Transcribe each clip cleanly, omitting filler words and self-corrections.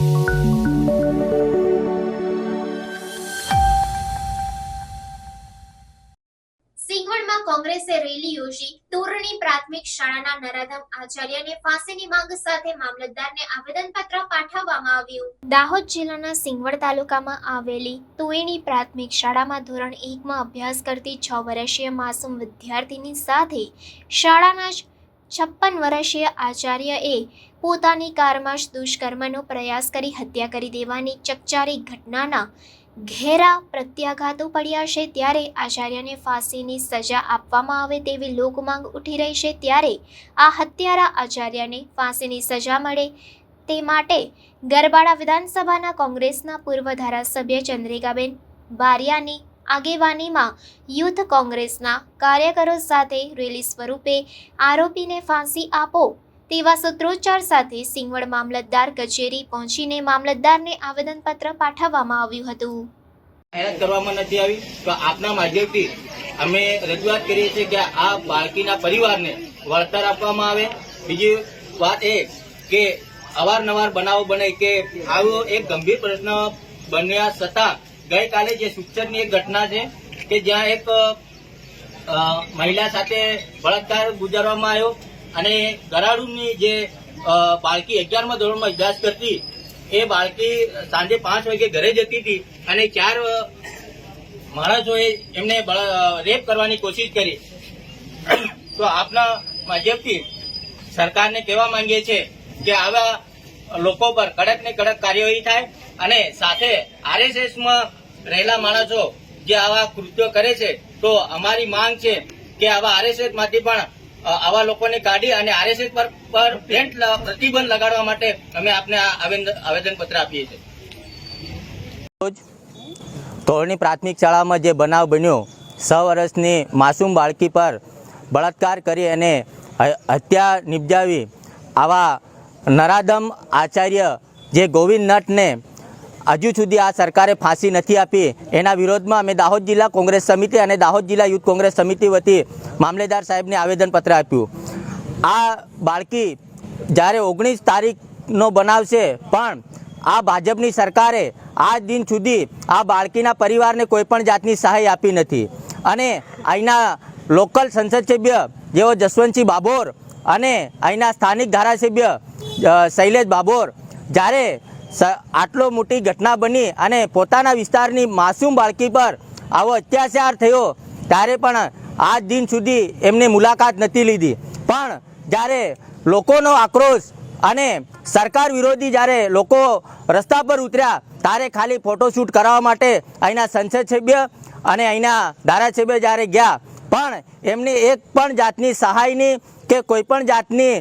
સિંગવડમાં કોંગ્રેસે રેલી યોજી તોરણી પ્રાથમિક શાળાના નરાધમ આચાર્યને ફાંસીની માંગ સાથે મામલતદારને આવેદનપત્ર પાઠવવામાં આવ્યું। દાહોદ જિલ્લાના સિંગવડ તાલુકામાં આવેલી તોરણી પ્રાથમિક શાળામાં ધોરણ 1માં અભ્યાસ કરતી 6 વર્ષીય માસૂમ વિદ્યાર્થીની સાથે શાળાના 56 વર્ષીય આચાર્યએ પોતાની કારમાં જ દુષ્કર્મનો પ્રયાસ કરી હત્યા કરી દેવાની ચકચારી ઘટનાના ઘેરા પ્રત્યાઘાતો પડ્યા છે। ત્યારે આચાર્યને ફાંસીની સજા આપવામાં આવે તેવી લોકમાંગ ઉઠી રહી છે। ત્યારે આ હત્યારા આચાર્યને ફાંસીની સજા મળે તે માટે ગરબાડા વિધાનસભાના કોંગ્રેસના પૂર્વ ધારાસભ્ય ચંદ્રિકાબેન બારિયાની આગેવાનીમાં યુથ કોંગ્રેસના કાર્યકરો સાથે રેલી સ્વરૂપે આરોપીને ફાંસી આપો તેવા સૂત્રોચ્ચાર સાથે સિંગવડ મામલતદાર કચેરી પહોંચીને મામલતદારને આવેદનપત્ર પાઠવવામાં આવ્યું હતું। જાહેરાત કરવામાં નથી આવી તો આપના માધ્યમથી અમે રજૂઆત કરીએ છીએ કે આ બાળકીના પરિવારને વળતર આપવામાં આવે। બીજી વાત એ કે અવારનવાર બનાવો બને કે આવો એક ગંભીર પ્રશ્ન બન્યા છતાં ગઈકાલે જે સુખસરની એક ઘટના છે કે જ્યાં એક મહિલા સાથે બળાત્કાર ગુજારવામાં આવ્યો અને ગરાડુની જે બાળકી 11મા ધોરણમાં અભ્યાસ કરતી એ બાળકી સાંજે 5 વાગે ઘરે જતી હતી અને 4 માણસોએ એમને રેપ કરવાની કોશિશ કરી। તો આપના માધ્યમથી સરકારને કહેવા માંગીએ છીએ કે આવા લોકો પર કડક ને કડક કાર્યવાહી થાય અને સાથે આરએસએસમાં રહેલા માણસો જે આવા કૃત્યો કરે છે તો અમારી માંગ છે કે આવા આરએસએસમાંથી પણ આવા લોકોને કાઢી અને આરએસએસ પર પ્રતિબંધ લગાડવા માટે અમે આપને આવેદનપત્ર આપીએ છીએ। તોરણી પ્રાથમિક શાળામાં જે બનાવ બન્યો 6 વર્ષની માસૂમ બાળકી પર બળાત્કાર કરી અને હત્યા નિપજાવી આવા નરાધમ આચાર્ય જે ગોવિંદ નટને હજુ સુધી આ સરકારે ફાંસી નથી આપી એના વિરોધમાં અમે દાહોદ જિલ્લા કોંગ્રેસ સમિતિ અને દાહોદ જિલ્લા યુથ કોંગ્રેસ સમિતિ વતી મામલેદાર સાહેબને આવેદનપત્ર આપ્યું। આ બાળકી જ્યારે 19 તારીખનો બનાવ છે પણ આ ભાજપની સરકારે આજ દિન સુધી આ બાળકીના પરિવારને કોઈપણ જાતની સહાય આપી નથી અને અહીંના લોકલ સંસદ સભ્ય જેઓ જસવંતસિંહ બાબોર અને અહીંના સ્થાનિક ધારાસભ્ય શૈલેષ બાબોર જ્યારે આટલો મોટી ઘટના બની અને પોતાના વિસ્તારની માસૂમ બાળકી પર આવો અત્યાચાર થયો ત્યારે પણ આજ દિન સુધી એમને મુલાકાત નથી લીધી। પણ જ્યારે લોકોનો આક્રોશ અને સરકાર વિરોધી જ્યારે લોકો રસ્તા પર ઉતર્યા ત્યારે ખાલી ફોટોશૂટ કરાવવા માટે અહીંના સંસદ સભ્ય અને અહીંના ધારાસભ્ય જ્યારે ગયા પણ એમને એક પણ જાતની સહાયની કે કોઈ પણ જાતની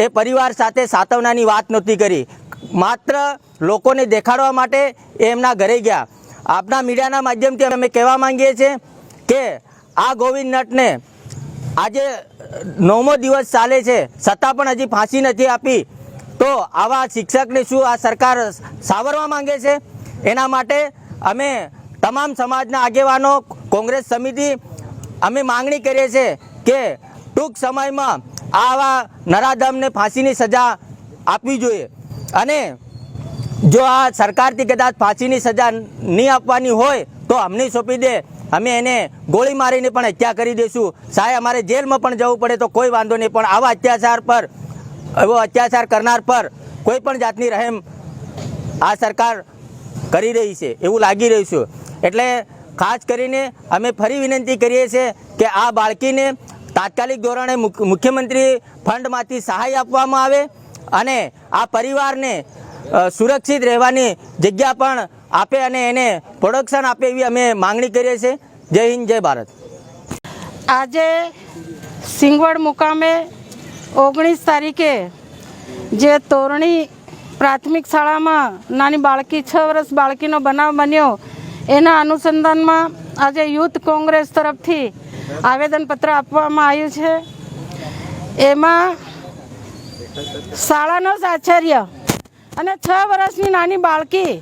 એ પરિવાર સાથે સાંત્વનાની વાત નહોતી કરી। માત્ર લોકોને દેખાડવા માટે એમના ઘરે ગયા। આપના મીડિયાના માધ્યમથી અમે કહેવા માંગીએ છીએ કે આ ગોવિંદ નટને આજે 9મો દિવસ ચાલે છે છતાં પણ હજી ફાંસી નથી આપી તો આવા શિક્ષકને શું આ સરકાર સાવરવા માંગે છે? એના માટે અમે તમામ સમાજના આગેવાનો કોંગ્રેસ સમિતિ અમે માંગણી કરીએ છીએ કે ટૂંક સમયમાં આવા નરાધમને ફાંસીની સજા આપવી જોઈએ અને જો આ સરકારથી કદાચ ફાંસીની સજા નહીં આપવાની હોય તો અમને સોંપી દે, અમે એને ગોળી મારીને પણ હત્યા કરી દઈશું। સાહેબ અમારે જેલમાં પણ જવું પડે તો કોઈ વાંધો નહીં, પણ આવા અત્યાચાર કરનાર પર કોઈ પણ જાતની રહેમ આ સરકાર કરી રહી છે એવું લાગી રહ્યું છે। એટલે ખાસ કરીને અમે ફરી વિનંતી કરીએ છીએ કે આ બાળકીને તાત્કાલિક ધોરણે મુખ્યમંત્રી ફંડમાંથી સહાય આપવામાં આવે અને આ પરિવારને સુરક્ષિત રહેવાની જગ્યા પણ આપે અને એને પ્રોડક્શન આપે એવી અમે માંગણી કરીએ છીએ। જય હિન્દ, જય ભારત। આજે સિંગવડ મુકામે 19 તારીખે જે તોરણી પ્રાથમિક શાળામાં નાની બાળકી 6 વર્ષ બાળકીનો બનાવ બન્યો એના અનુસંધાનમાં આજે યુથ કોંગ્રેસ તરફથી આવેદનપત્ર આપવામાં આવ્યું છે। એમાં શાળાનો જ આચાર્ય અને 6 વર્ષની નાની બાળકી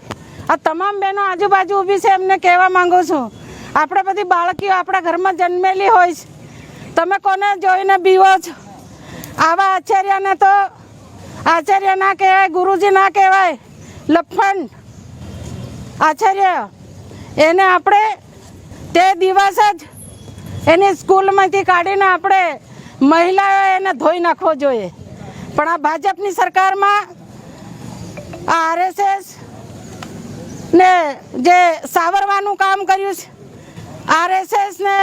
આ તમામ બહેનો આજુબાજુ ઊભી છે એમને કહેવા માંગુ છું, આપણે બધી બાળકીઓ આપણા ઘરમાં જન્મેલી હોય છે, તમે કોને જોઈને બીવો છો? આવા આચાર્યને તો આચાર્ય ના કહેવાય, ગુરુજી ના કહેવાય, લફંડ આચાર્ય એને આપણે તે દિવસ જ એની સ્કૂલમાંથી કાઢીને આપણે મહિલાઓએ એને ધોઈ નાખવો જોઈએ. પણ આ ભાજપની સરકારમાં આ આરએસએસ ને જે સાવરવાનું કામ કર્યું છે, આરએસએસ ને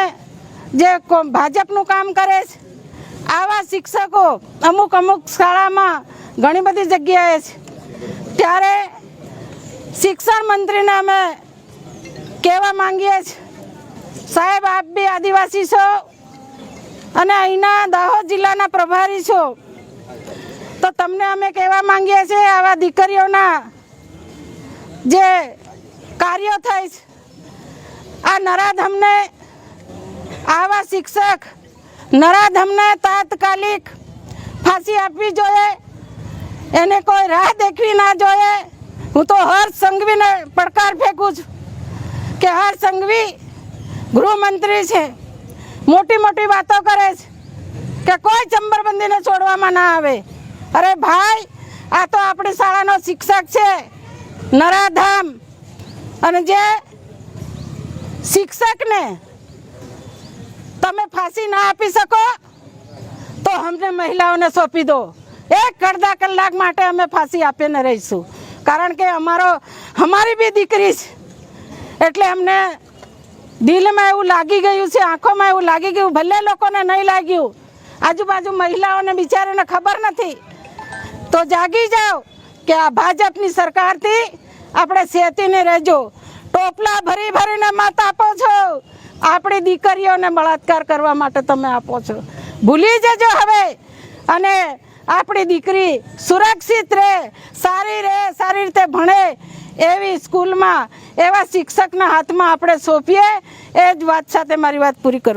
જે ભાજપનું કામ કરે છે, આવા શિક્ષકો અમુક શાળામાં ઘણી બધી જગ્યાએ છે. ત્યારે શિક્ષણ મંત્રીને અમે કહેવા માંગીએ છીએ, સાહેબ આપ બી આદિવાસી છો અને અહીંના દાહોદ જિલ્લાના પ્રભારી છો, તો તમને અમે કહેવા માંગીએ છીએ આવા દીકરીઓના જે કાર્યો થાય છે, આ નરાધમને, આવા શિક્ષક નરાધમને તાત્કાલિક ફાંસી આપવી જોઈએ, એને કોઈ રાહ દેખવી ના જોઈએ. હું તો હર્ષ સંઘવીને પડકાર ફેંકું છું કે હર્ષ સંઘવી ગૃહમંત્રી છે, મોટી મોટી વાતો કરે છે કે કોઈ ચંબરબંધીને છોડવામાં ના આવે. અરે ભાઈ, આ તો આપણી શાળાનો શિક્ષક છે નરાધામ, અને જે શિક્ષકને તમે ફાંસી ના આપી શકો તો અમને મહિલાઓને સોંપી દો. એક અડધા કલાક માટે અમે ફાંસી આપીને રહીશું, કારણ કે અમારી બી દીકરી છે. એટલે અમને દિલમાં એવું લાગી ગયું છે, આંખોમાં એવું લાગી ગયું. ભલે લોકોને નહીં લાગ્યું, આજુબાજુ મહિલાઓને બિચારીને ખબર નથી, તો જાગી જાઓ કે આ ભાજપની સરકારથી આપણે સેતીને રહેજો. ટોપલા ભરી ભરીને મત આપો છો, આપણી દીકરીઓને બળાત્કાર કરવા માટે તમે આપો છો. ભૂલી જજો હવે, અને આપણી દીકરી સુરક્ષિત રહે, સારી રીતે ભણે એવી સ્કૂલમાં એવા શિક્ષકના હાથમાં આપણે સોંપીએ. એ જ વાત સાથે મારી વાત પૂરી કરું.